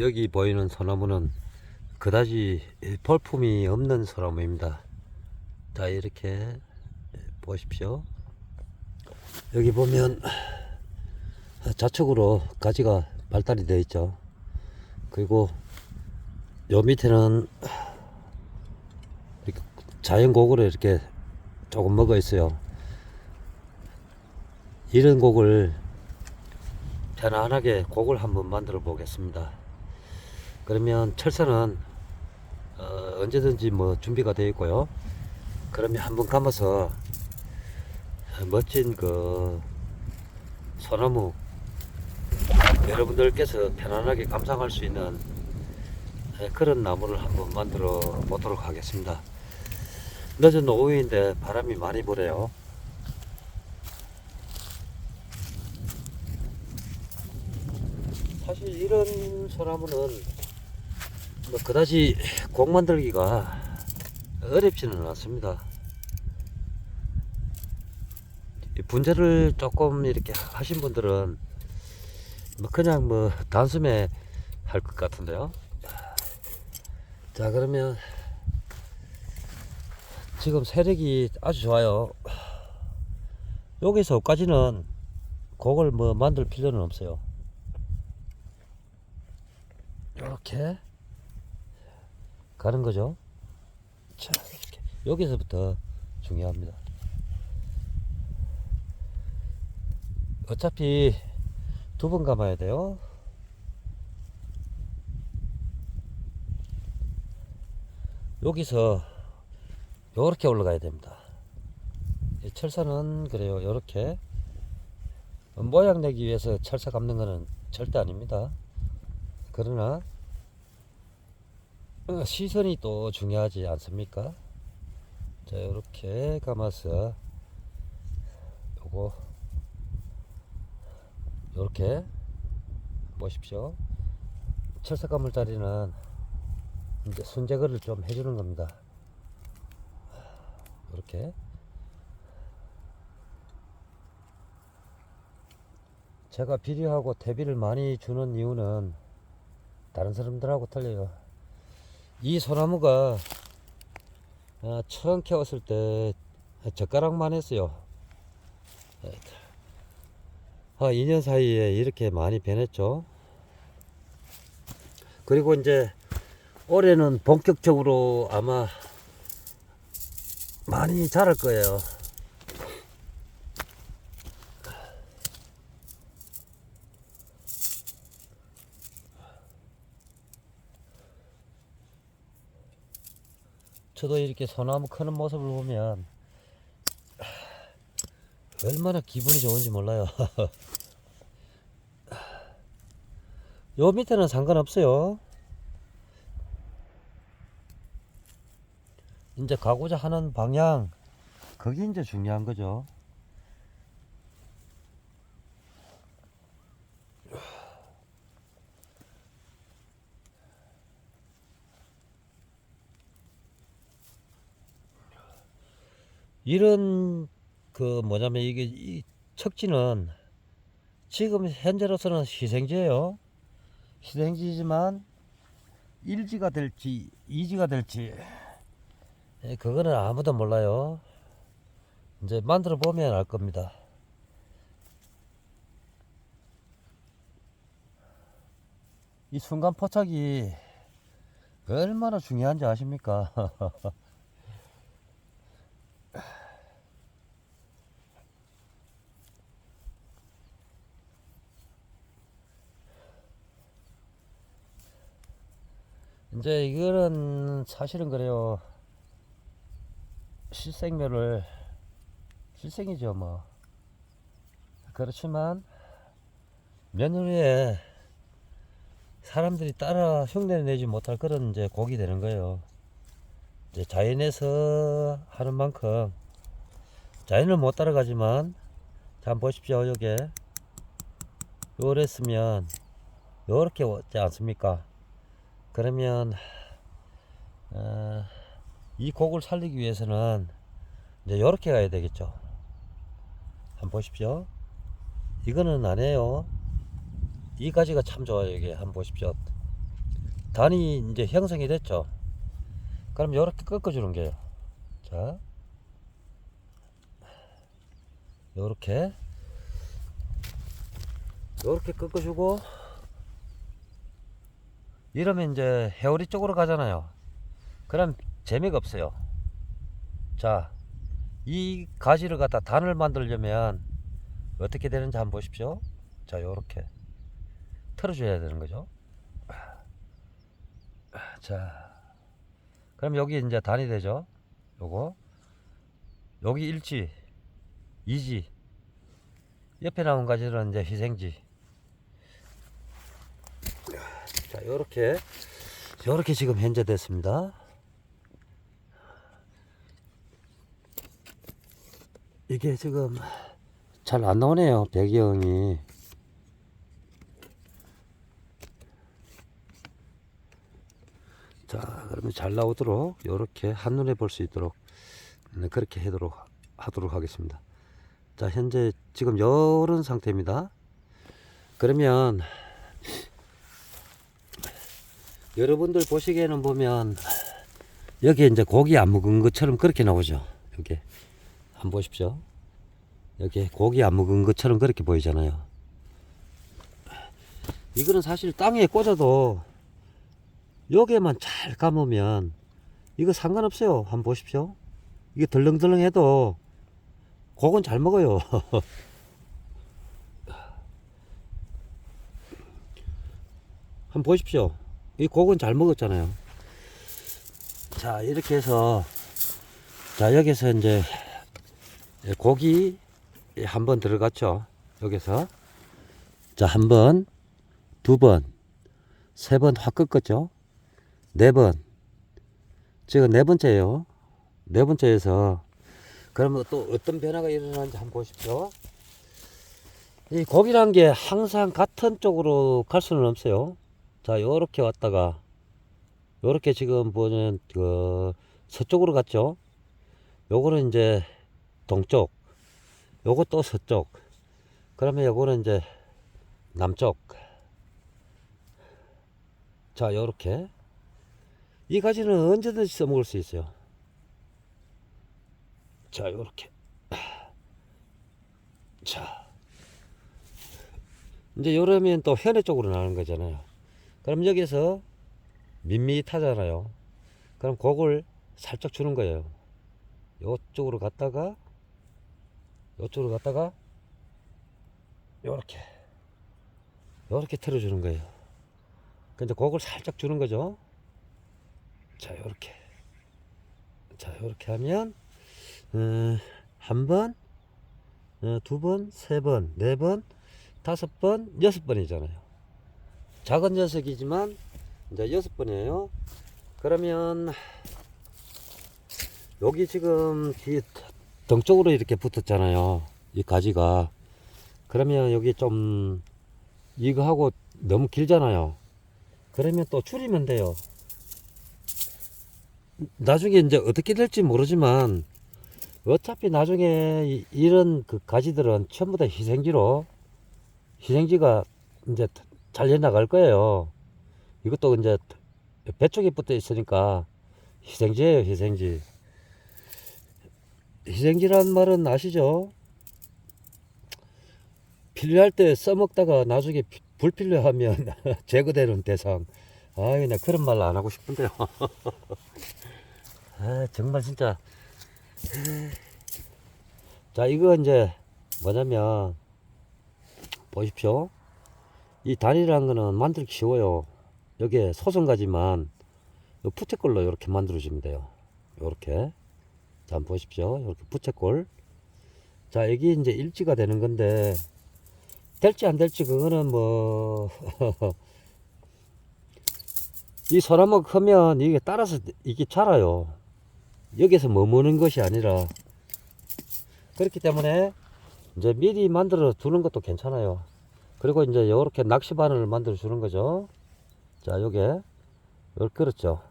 여기 보이는 소나무는 그다지 볼품이 없는 소나무입니다. 자, 이렇게 보십시오. 여기 보면 좌측으로 가지가 발달이 되어 있죠. 그리고 요 밑에는 자연 곡으로 이렇게 조금 먹어 있어요. 이런 곡을 편안하게 곡을 한번 만들어 보겠습니다. 그러면 철사는 언제든지 뭐 준비가 되어 있고요. 그러면 한번 감아서 멋진 그 소나무 여러분들께서 편안하게 감상할 수 있는 그런 나무를 한번 만들어 보도록 하겠습니다. 늦은 오후인데 바람이 많이 불어요. 사실 이런 소나무는 뭐 그다지 곡 만들기가 어렵지는 않습니다. 분재를 조금 이렇게 하신 분들은 뭐 그냥 뭐 단숨에 할 것 같은데요. 자, 그러면 지금 세력이 아주 좋아요. 여기서까지는 곡을 뭐 만들 필요는 없어요. 이렇게 가는 거죠. 자, 이렇게 여기서부터 중요합니다. 어차피 두 번 감아야 돼요. 여기서 요렇게 올라가야 됩니다. 철사는 그래요. 요렇게 모양 내기 위해서 철사 감는 거는 절대 아닙니다. 그러나 시선이 또 중요하지 않습니까? 자, 요렇게 감아서 요거 요렇게 보십시오. 철사 감을 자리는 이제 순제거를 좀 해주는 겁니다. 이렇게 제가 비료하고 퇴비를 많이 주는 이유는 다른 사람들하고 틀려요. 이 소나무가 처음 키웠을 때 젓가락만 했어요. 2년 사이에 이렇게 많이 변했죠. 그리고 이제 올해는 본격적으로 아마 많이 자랄 거예요. 저도 이렇게 소나무 크는 모습을 보면 얼마나 기분이 좋은지 몰라요. 요 밑에는 상관없어요. 이제 가고자 하는 방향, 그게 이제 중요한 거죠. 이런 그 뭐냐면 이게 이 척지는 지금 현재로서는 희생지예요. 희생지지만 1지가 될지 2지가 될지 그거는 아무도 몰라요. 이제 만들어 보면 알 겁니다. 이 순간 포착이 얼마나 중요한지 아십니까? 이제 이거는 사실은 그래요. 실생멸을 실생이죠 뭐. 그렇지만 몇 년 후에 사람들이 따라 흉내내지 못할 그런 이제 곡이 되는 거예요. 이제 자연에서 하는 만큼 자연을 못 따라가지만 자, 한번 보십시오. 요게 요랬으면 요렇게 오지 않습니까? 그러면 이 곡을 살리기 위해서는 이제 요렇게 가야 되겠죠. 한번 보십시오. 이거는 안 해요. 이 가지가 참 좋아요. 이게 한번 보십시오. 단이 이제 형성이 됐죠. 그럼 이렇게 꺾어주는 게요. 자, 요렇게 꺾어주고, 이러면 이제 회오리 쪽으로 가잖아요. 그럼 재미가 없어요. 자, 이 가지를 갖다 단을 만들려면 어떻게 되는지 한번 보십시오. 자, 요렇게 틀어줘야 되는 거죠. 자, 그럼 여기 이제 단이 되죠. 요거, 여기 일지, 이지, 옆에 나온 가지는 이제 희생지. 자, 요렇게 지금 현재 됐습니다. 이게 지금 잘 안 나오네요, 배경이. 자, 그러면 잘 나오도록 요렇게 한눈에 볼 수 있도록 그렇게 하도록 하겠습니다. 자, 현재 지금 요런 상태입니다. 그러면 여러분들 보시기에는 보면 여기 이제 고기 안 묵은 것처럼 그렇게 나오죠. 여기 한번 보십시오. 여기 고기 안 묵은 것처럼 그렇게 보이잖아요. 이거는 사실 땅에 꽂아도 여기에만 잘 감으면 이거 상관없어요. 한번 보십시오. 이게 덜렁덜렁 해도 고기는 잘 먹어요. 한번 보십시오. 이 고기는 잘 먹었잖아요. 자, 이렇게 해서, 자, 여기서 이제 고기 한번 들어갔죠. 여기서. 자, 한 번, 두 번, 세 번 확 꺾었죠. 네 번. 지금 네 번째예요. 네 번째에서, 그러면 또 어떤 변화가 일어나는지 한번 보십시오. 이 고기란 게 항상 같은 쪽으로 갈 수는 없어요. 자, 요렇게 왔다가, 요렇게 지금 보는 그 서쪽으로 갔죠. 요거는 이제 동쪽, 요거 또 서쪽, 그러면 요거는 이제 남쪽. 자, 요렇게 이 가지는 언제든지 써먹을 수 있어요. 자, 요렇게. 자, 이제 요러면 또 현해 쪽으로 나가는 거잖아요. 그럼 여기서 밋밋하잖아요. 그럼 곡을 살짝 주는 거예요. 요쪽으로 갔다가 요렇게 틀어주는 거예요. 근데 곡을 살짝 주는 거죠. 자, 요렇게 하면 한 번, 두 번, 세 번, 네 번, 다섯 번, 여섯 번이잖아요. 작은 녀석이지만 이제 여섯 번이에요. 그러면 여기 지금 뒤 등 쪽으로 이렇게 붙었잖아요. 이 가지가. 그러면 여기 좀 이거 하고 너무 길잖아요. 그러면 또 줄이면 돼요. 나중에 이제 어떻게 될지 모르지만 어차피 나중에 이런 그 가지들은 전부 다 희생지가 이제 잘려 나갈 거예요. 이것도 이제 배 쪽에 붙어 있으니까 희생지예요, 희생지. 희생지란 말은 아시죠? 필요할 때 써먹다가 나중에 불필요하면 제거되는 대상. 아이, 나 그런 말 안 하고 싶은데요. 아, 정말 진짜. 자, 이거 이제 뭐냐면 보십시오. 이 단이라는 거는 만들기 쉬워요. 여기에 소성가지만 부채꼴로 이렇게 만들어주면 돼요. 요렇게. 자, 한번 보십시오. 이렇게 부채꼴. 자, 여기 이제 일지가 되는 건데 될지 안 될지 그거는 뭐 이 소나무 크면 이게 따라서 이게 자라요. 여기서 머무는 것이 아니라. 그렇기 때문에 이제 미리 만들어 두는 것도 괜찮아요. 그리고 이제 요렇게 낚시바늘을 만들어 주는 거죠. 자, 요게 요렇게, 그렇죠.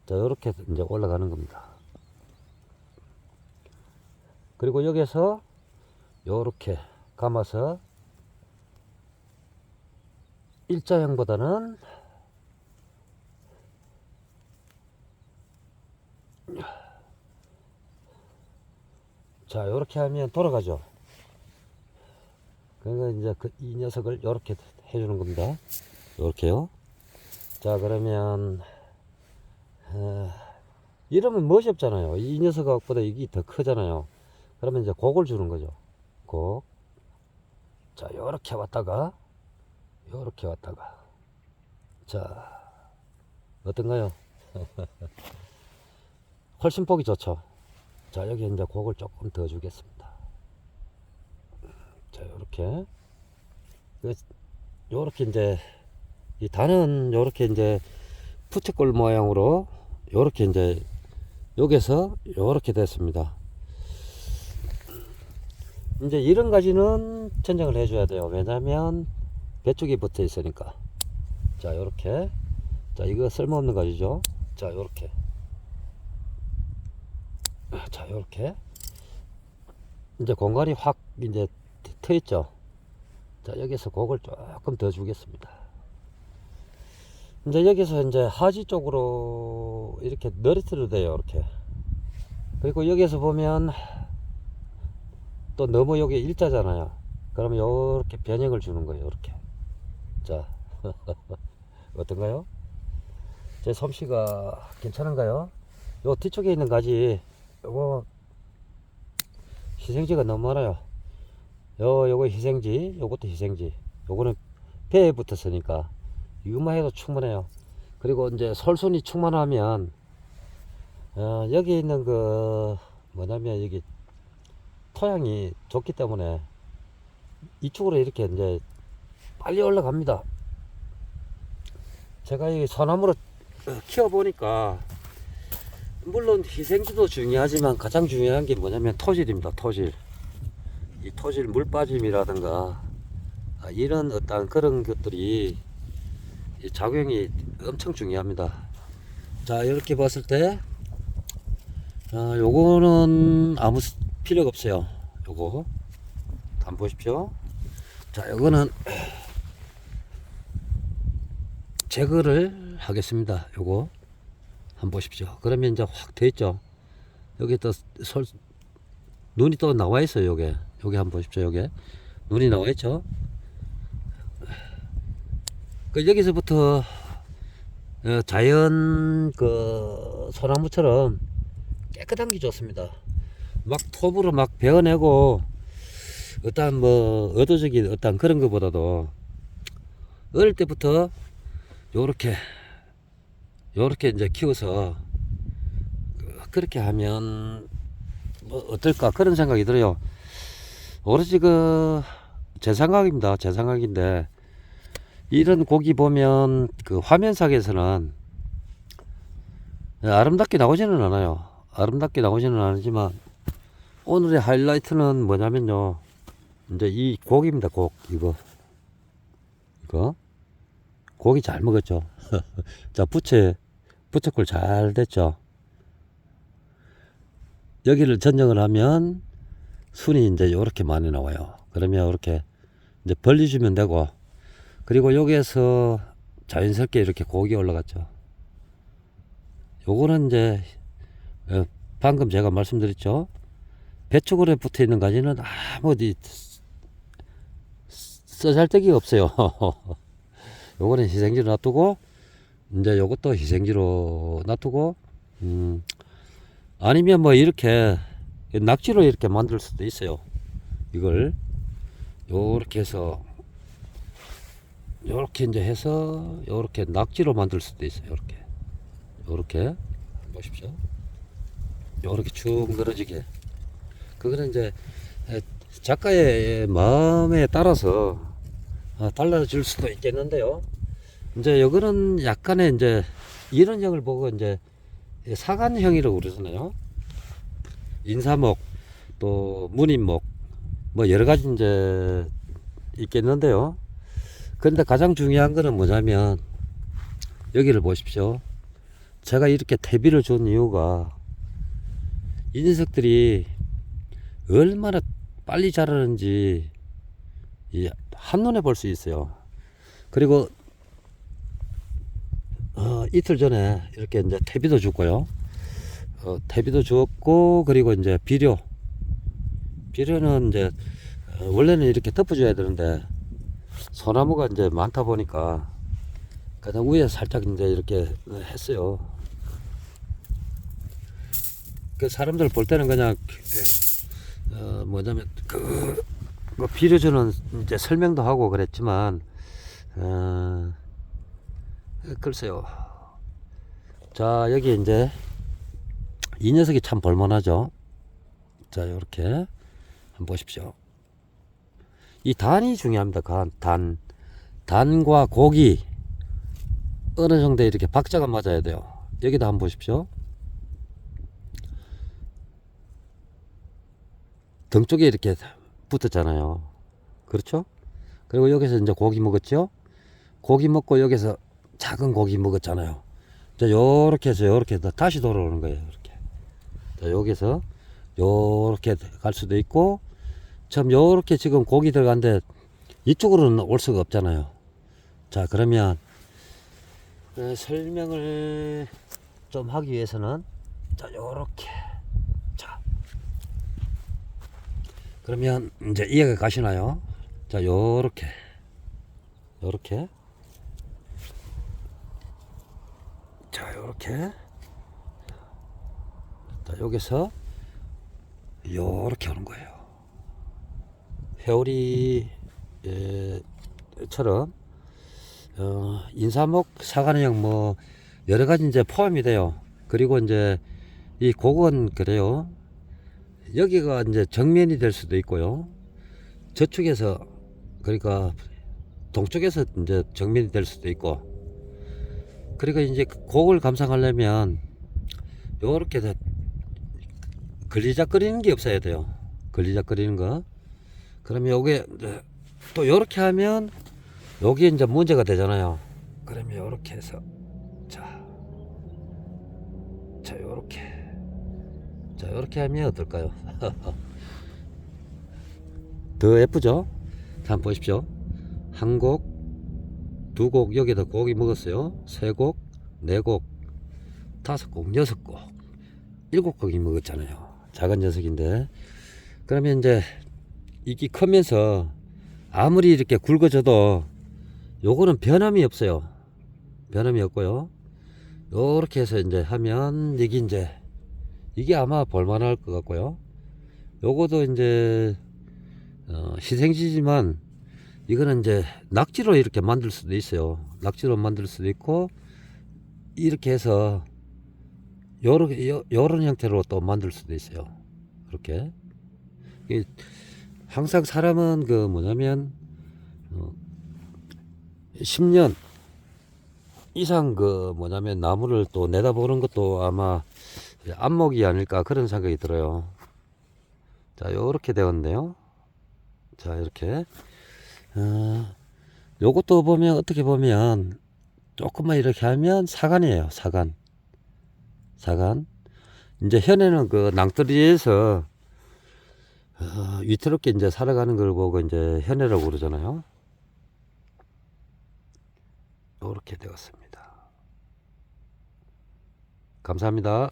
자, 요렇게 이제 올라가는 겁니다. 그리고 여기서 요렇게 감아서 일자형보다는 자, 요렇게 하면 돌아가죠. 그러니까 이제 이 녀석을 요렇게 해주는 겁니다. 요렇게요. 자, 그러면 이러면 멋이 없잖아요. 이 녀석보다 이게 더 크잖아요. 그러면 이제 곡을 주는 거죠. 곡. 자, 요렇게 왔다가 요렇게 왔다가. 자, 어떤가요? 훨씬 보기 좋죠. 자, 여기 이제 곡을 조금 더 주겠습니다. 자, 요렇게 요렇게 이제 이 단은 요렇게 이제 푸채꼴 모양으로 요렇게 이제 여기서 요렇게 됐습니다. 이제 이런 가지는 천정을 해줘야 돼요. 왜냐면 배쪽이 붙어 있으니까. 자, 요렇게. 자, 이거 쓸모없는 가지죠. 자, 요렇게. 자, 요렇게. 이제 공간이 확 이제 터 있죠. 자, 여기서 곡을 조금 더 주겠습니다. 이제 여기서 이제 하지 쪽으로 이렇게 늘어뜨려도 돼요. 이렇게. 그리고 여기서 보면 또 너무 여기 일자잖아요. 그러면 요렇게 변형을 주는 거예요. 이렇게. 자, 어떤가요? 제 솜씨가 괜찮은가요? 요 뒤쪽에 있는 가지, 요거 희생지가 너무 많아요. 요거 희생지, 요것도 희생지. 요거는 배에 붙었으니까 이것만 해도 충분해요. 그리고 이제 솔순이 충만하면 여기 있는 그 뭐냐면 여기 토양이 좋기 때문에 이쪽으로 이렇게 이제 빨리 올라갑니다. 제가 이 소나무로 키워 보니까 물론 희생지도 중요하지만 가장 중요한 게 뭐냐면 토질입니다. 토질. 이 토질 물 빠짐이라든가 이런 어떤 그런 것들이 작용이 엄청 중요합니다. 자, 이렇게 봤을 때 요거는 아무 필요가 없어요. 요거 한번 보십시오. 자, 요거는 제거를 하겠습니다. 요거 한번 보십시오. 그러면 이제 확 돼 있죠. 여기 또 눈이 또 나와 있어요. 요게 한번 보십시오. 요게 눈이 나와 있죠. 그 여기서부터 자연 그 소나무처럼 깨끗한 게 좋습니다. 막 톱으로 막 베어내고 어떤 뭐 의도적인 어떤 그런 것보다도 어릴 때부터 요렇게 이제 키워서 그렇게 하면 뭐 어떨까 그런 생각이 들어요. 오로지 제 생각입니다. 제 생각인데 이런 고기 보면 그 화면상에서는 아름답게 나오지는 않아요. 아름답게 나오지는 않지만 오늘의 하이라이트는 뭐냐면요. 이제 이 고기입니다. 이거 고기 잘 먹었죠. 자, 부채꼴 잘 됐죠. 여기를 전정을 하면 순이 이제 이렇게 많이 나와요. 그러면 이렇게 이제 벌려주면 되고, 그리고 여기에서 자연스럽게 이렇게 고기 올라갔죠. 요거는 이제 방금 제가 말씀드렸죠. 배쪽으로 붙어 있는 가지는 아무 쓰잘데기가 없어요. 요거는 희생지로 놔두고, 이제 요것도 희생지로 놔두고, 아니면 뭐 이렇게 낙지로 이렇게 만들 수도 있어요. 이걸 요렇게 해서 요렇게 이제 해서 요렇게 낙지로 만들 수도 있어요. 요렇게 보십시오. 요렇게 쭉 늘어지게. 그거는 이제 작가의 마음에 따라서 달라질 수도 있겠는데요. 이제 요거는 약간의 이제 이런 형을 보고 이제 사간형이라고 그러잖아요. 인사목 또 무늬목 뭐 여러 가지 이제 있겠는데요. 그런데 가장 중요한 거는 뭐냐면 여기를 보십시오. 제가 이렇게 대비를 준 이유가 이 녀석들이 얼마나 빨리 자라는지 한눈에 볼 수 있어요. 그리고 이틀 전에 이렇게 이제 퇴비도 줬고요. 퇴비도 주었고, 그리고 이제 비료 비료는 이제 원래는 이렇게 덮어줘야 되는데 소나무가 이제 많다 보니까 그냥 위에 살짝 이제 이렇게 했어요. 그 사람들 볼 때는 그냥 뭐냐면 그 비료 주는 이제 설명도 하고 그랬지만 글쎄요. 자, 여기 이제 이 녀석이 참 볼만하죠. 자, 요렇게 한번 보십시오. 이 단이 중요합니다. 단과 고기 어느 정도 이렇게 박자가 맞아야 돼요. 여기다 한번 보십시오. 등 쪽에 이렇게 붙었잖아요. 그렇죠? 그리고 여기서 이제 고기 먹었죠? 고기 먹고 여기서 작은 고기 먹었잖아요. 자, 요렇게 해서 요렇게 다시 돌아오는 거예요. 이렇게. 자, 여기서 요렇게 갈 수도 있고, 참 요렇게 지금 고기 들어간데 이쪽으로는 올 수가 없잖아요. 자, 그러면 설명을 좀 하기 위해서는 자, 요렇게. 자, 그러면 이제 이해가 가시나요? 자, 요렇게 자, 요렇게 자, 여기서 요렇게 오는 거예요. 회오리 처럼 인사목, 사과나영 뭐 여러 가지 이제 포함이 돼요. 그리고 이제 이 곡은 그래요. 여기가 이제 정면이 될 수도 있고요. 저쪽에서 그러니까 동쪽에서 이제 정면이 될 수도 있고. 그러니까 이제 곡을 감상하려면 요렇게 걸리적거리는 게 없어야 돼요. 걸리적거리는 거. 그러면 요게 또 요렇게 하면 여기 이제 문제가 되잖아요. 그러면 요렇게 해서 자, 요렇게 하면 어떨까요? 더 예쁘죠? 자, 한번 보십시오. 한 곡, 두 곡, 여기다 곡이 먹었어요. 세 곡, 네 곡, 다섯 곡, 여섯 곡, 일곱 곡이 먹었잖아요. 작은 녀석인데. 그러면 이제 이게 크면서 아무리 이렇게 굵어져도 요거는 변함이 없어요. 변함이 없고요. 요렇게 해서 이제 하면 이게 아마 볼만할 것 같고요. 요거도 이제 희생지지만 이거는 이제 낙지로 이렇게 만들 수도 있어요. 낙지로 만들 수도 있고 이렇게 해서 요런 형태로 또 만들 수도 있어요. 그렇게 항상 사람은 그 뭐냐면 10년 이상 그 뭐냐면 나무를 또 내다보는 것도 아마 안목이 아닐까 그런 생각이 들어요. 자, 요렇게 되었네요. 자, 이렇게 요것도 보면 어떻게 보면 조금만 이렇게 하면 사간이에요. 사간. 이제 현에는 그 낭떠러지에서 위태롭게 이제 살아가는 걸 보고 이제 현해라고 그러잖아요. 이렇게 되었습니다. 감사합니다.